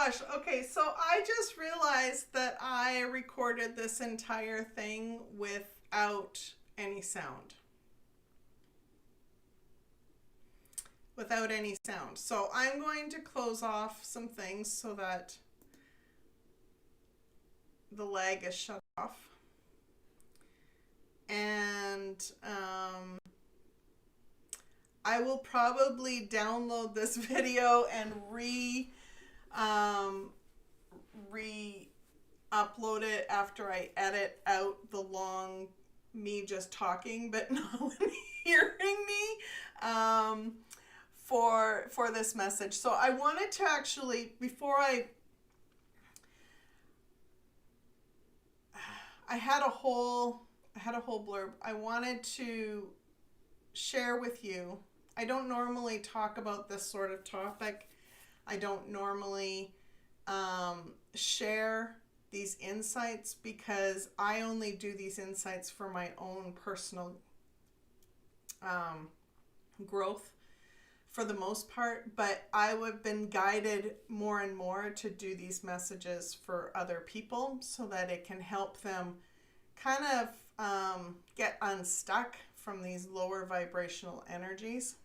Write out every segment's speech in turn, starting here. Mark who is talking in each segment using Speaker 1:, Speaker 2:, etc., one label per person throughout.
Speaker 1: gosh. Okay, so I just realized that I recorded this entire thing without any sound. Without any sound. So I'm going to close off some things so that the lag is shut off. And I will probably download this video and um, re upload it after I edit out the long me just talking but no one hearing me for this message. So I wanted to actually, before I had a whole blurb. I wanted to share with you. I don't normally talk about this sort of topic. I don't normally share these insights because I only do these insights for my own personal growth for the most part, but I have been guided more and more to do these messages for other people so that it can help them kind of get unstuck from these lower vibrational energies.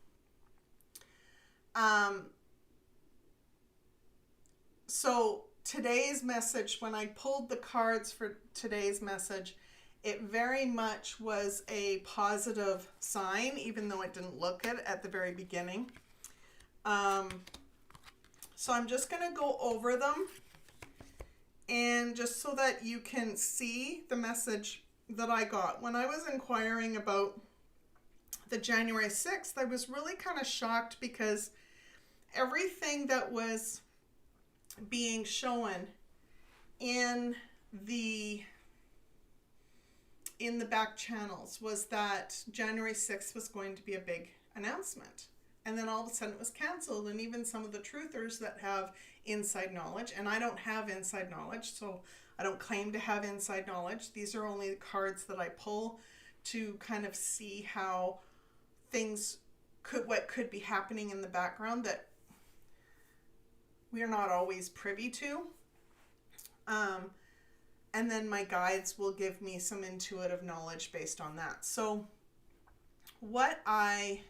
Speaker 1: So today's message, when I pulled the cards for today's message, it very much was a positive sign, even though it didn't look it at the very beginning. So I'm just going to go over them, and just so that you can see the message that I got. When I was inquiring about the January 6th, I was really kind of shocked because everything that was being shown in the back channels was that January 6th was going to be a big announcement. And then all of a sudden it was canceled. And even some of the truthers that have inside knowledge, and I don't have inside knowledge, so I don't claim to have inside knowledge. These are only the cards that I pull to kind of see how things what could be happening in the background that we are not always privy to. And then my guides will give me some intuitive knowledge based on that. So what I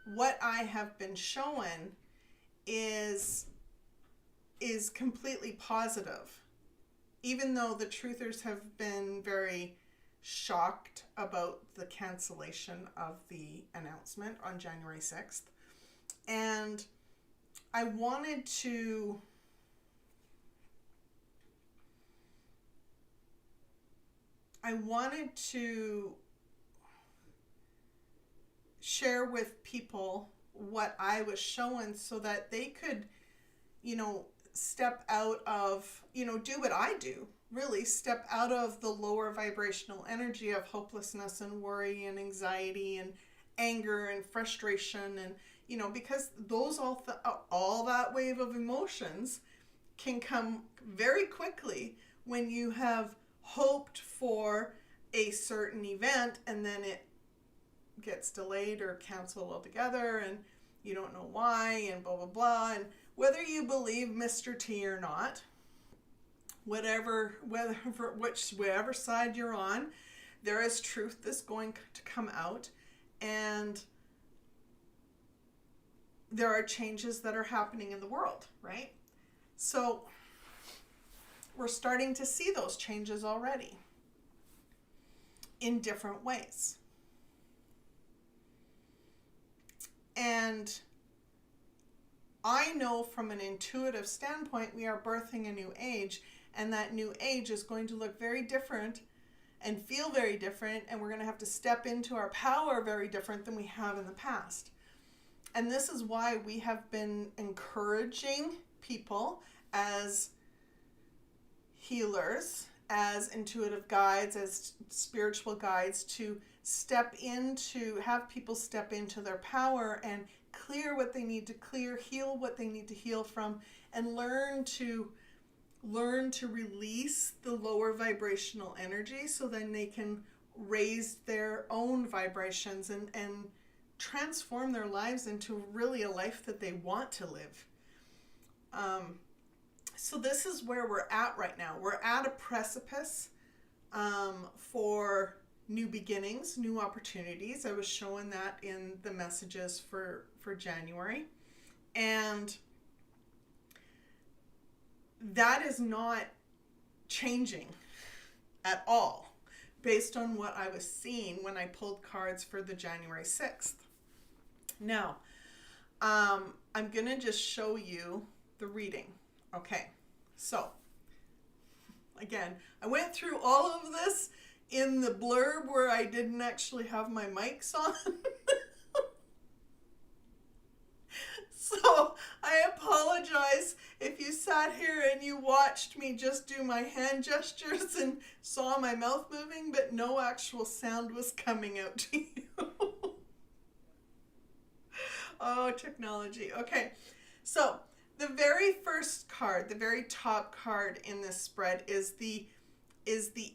Speaker 1: have been shown is completely positive. Even though the truthers have been very shocked about the cancellation of the announcement on January 6th. And I wanted to share with people what I was showing so that they could, step out of, do what I do, really step out of the lower vibrational energy of hopelessness and worry and anxiety and anger and frustration. And, because those all that wave of emotions can come very quickly when you have hoped for a certain event and then it gets delayed or canceled altogether and you don't know why and blah blah blah. And whether you believe Mr. T or not, whatever side you're on, there is truth that's going to come out, and there are changes that are happening in the world, right? So we're starting to see those changes already in different ways. And I know from an intuitive standpoint, we are birthing a new age, and that new age is going to look very different and feel very different, and we're going to have to step into our power very different than we have in the past. And this is why we have been encouraging people as healers, as intuitive guides, as spiritual guides to have people step into their power and clear what they need to clear, heal what they need to heal from, and learn to release the lower vibrational energy so then they can raise their own vibrations and transform their lives into really a life that they want to live. So this is where we're at right now. We're at a precipice for new beginnings, new opportunities. I was showing that in the messages for January. And that is not changing at all based on what I was seeing when I pulled cards for the January 6th. Now, I'm going to just show you the reading. Okay, so again, I went through all of this in the blurb where I didn't actually have my mics on. So I apologize if you sat here and you watched me just do my hand gestures and saw my mouth moving, but no actual sound was coming out to you. Oh, technology. Okay, so the very first card, the very top card in this spread is the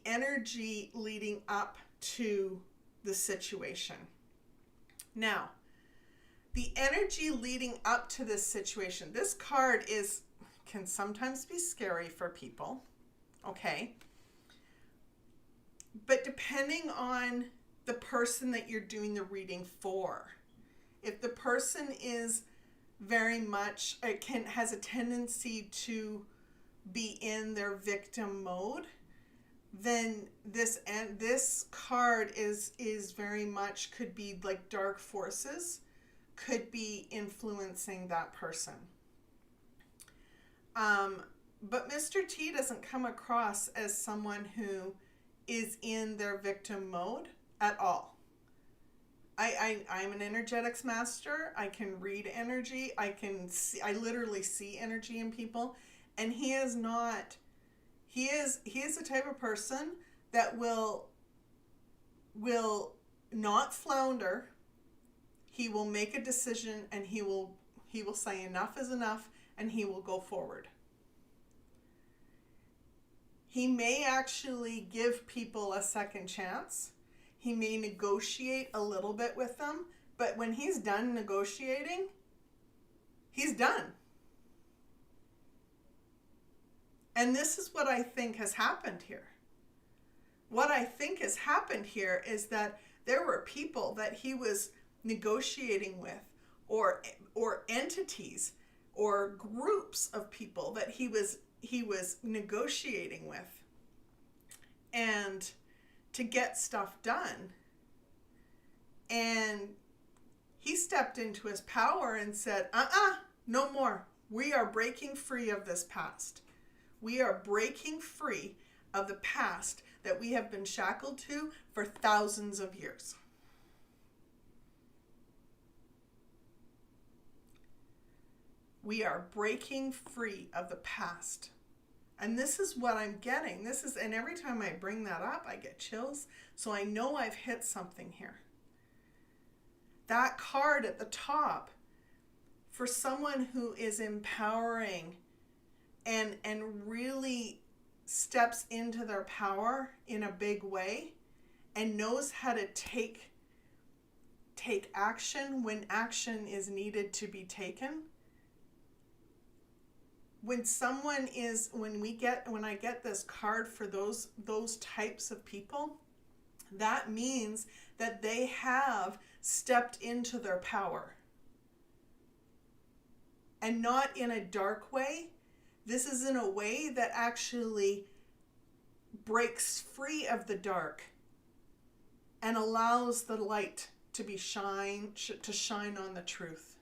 Speaker 1: energy leading up to the situation. Now, the energy leading up to this situation, this card can sometimes be scary for people, okay? But depending on the person that you're doing the reading for, if the person is very much, has a tendency to be in their victim mode, then this card is very much, could be like dark forces, could be influencing that person. But Mr. T doesn't come across as someone who is in their victim mode at all. I'm an energetics master. I can read energy. I literally see energy in people. And he is the type of person that will not flounder. He will make a decision, and he will say enough is enough, and he will go forward. He may actually give people a second chance. He may negotiate a little bit with them, but when he's done negotiating, he's done. And this is what I think has happened here. What I think has happened here is that there were people that he was negotiating with, or entities or groups of people that he was negotiating with, and to get stuff done. And he stepped into his power and said, no more. We are breaking free of this past. We are breaking free of the past that we have been shackled to for thousands of years. We are breaking free of the past. And this is what I'm getting. And every time I bring that up, I get chills. So I know I've hit something here. That card at the top, for someone who is empowering and really steps into their power in a big way and knows how to take action when action is needed to be taken. When I get this card for those types of people, that means that they have stepped into their power. And not in a dark way. This is in a way that actually breaks free of the dark and allows the light to shine on the truth.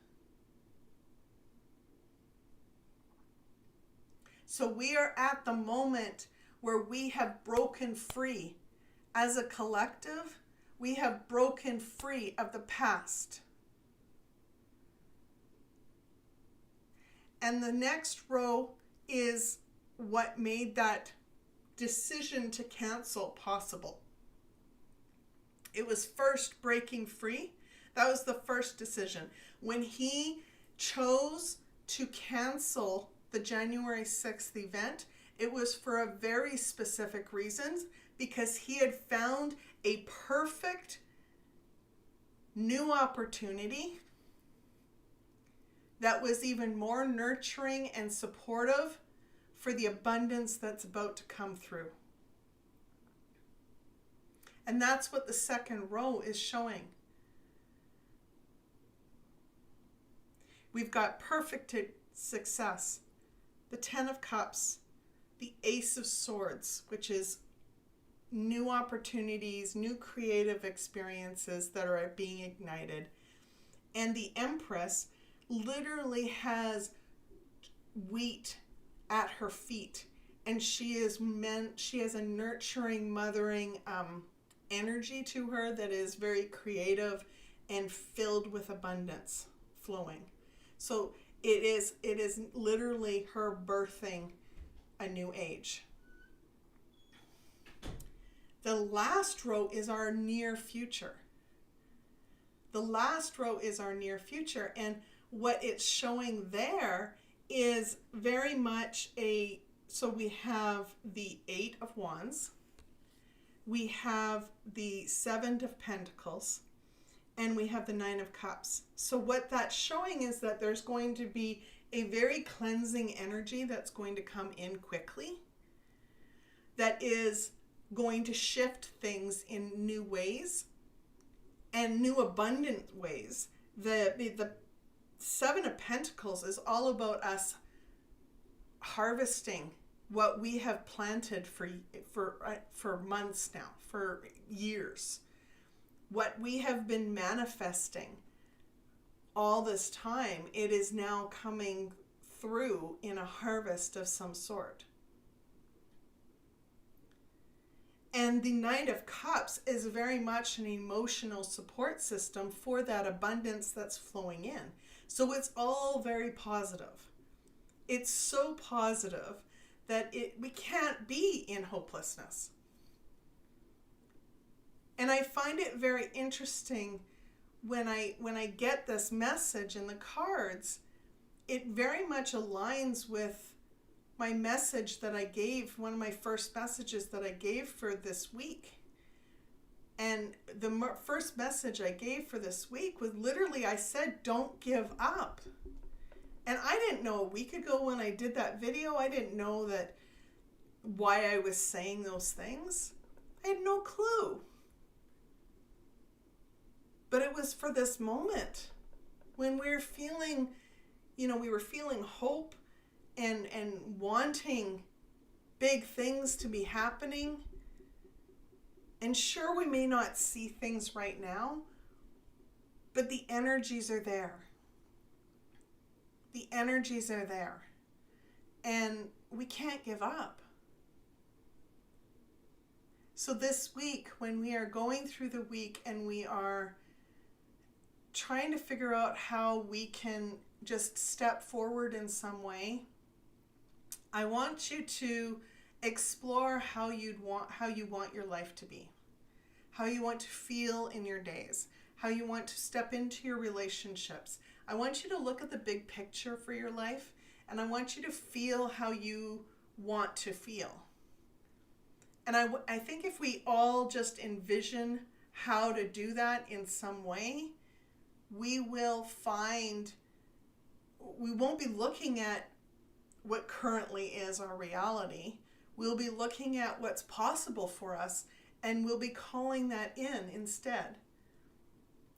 Speaker 1: So we are at the moment where we have broken free. As a collective, we have broken free of the past. And the next row is what made that decision to cancel possible. It was first breaking free. That was the first decision. When he chose to cancel the January 6th event, it was for a very specific reason, because he had found a perfect new opportunity that was even more nurturing and supportive for the abundance that's about to come through. And that's what the second row is showing. We've got perfect success, the 10 of Cups, the Ace of Swords, which is new opportunities, new creative experiences that are being ignited. And the Empress literally has wheat at her feet, and she has a nurturing, mothering energy to her that is very creative and filled with abundance flowing. So it is literally her birthing a new age. The last row is our near future. The last row is our near future, and what it's showing there is very much so we have the 8 of Wands, we have the 7 of Pentacles, and we have the 9 of Cups. So what that's showing is that there's going to be a very cleansing energy that's going to come in quickly, that is going to shift things in new ways and new abundant ways. The 7 of Pentacles is all about us harvesting what we have planted for months now, for years. What we have been manifesting all this time, it is now coming through in a harvest of some sort. And the Knight of Cups is very much an emotional support system for that abundance that's flowing in. So it's all very positive. It's so positive that we can't be in hopelessness. And I find it very interesting when I get this message in the cards, it very much aligns with my message that I gave, one of my first messages that I gave for this week. And the first message I gave for this week was literally, I said, don't give up. And I didn't know a week ago when I did that video, I didn't know that why I was saying those things. I had no clue. But it was for this moment when we were feeling, we were feeling hope and wanting big things to be happening. And sure, we may not see things right now, but the energies are there. The energies are there. And we can't give up. So this week, when we are going through the week and we are trying to figure out how we can just step forward in some way, I want you to explore how you want your life to be, how you want to feel in your days, how you want to step into your relationships. I want you to look at the big picture for your life, and I want you to feel how you want to feel. And I think if we all just envision how to do that in some way, we won't be looking at what currently is our reality. We'll be looking at what's possible for us, and we'll be calling that in instead.